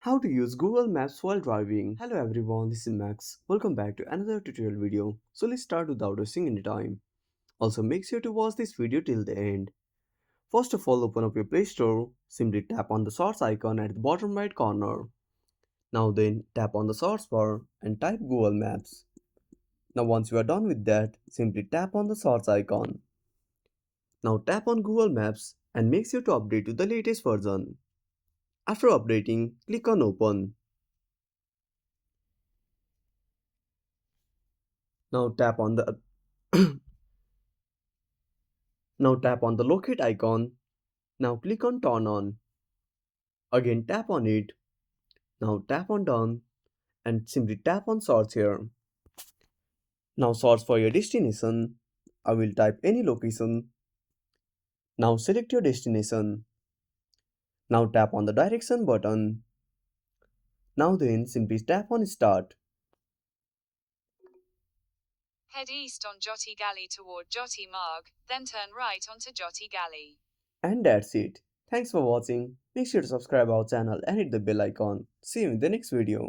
How to use Google Maps while driving. Hello everyone, this is Max. Welcome back to another tutorial video. So let's start without wasting any time. Also make sure to watch this video till the end. First of all, open up your Play Store. Simply tap on the source icon at the bottom right corner. Now then tap on the source bar and type Google Maps. Now once you are done with that, simply tap on the source icon. Now tap on Google Maps and make sure to update to the latest version. After updating, click on open. Now tap on the Now tap on the locate icon. Now click on turn on. Again tap on it. Now tap on done and simply tap on search here. Now search for your destination. I will type any location. Now select your destination. Now tap on the direction button. Now then simply tap on start. Head east on Joti Galley toward Joti Marg, then turn right onto Joti Galley. And that's it. Thanks for watching. Make sure to subscribe our channel and hit the bell icon. See you in the next video.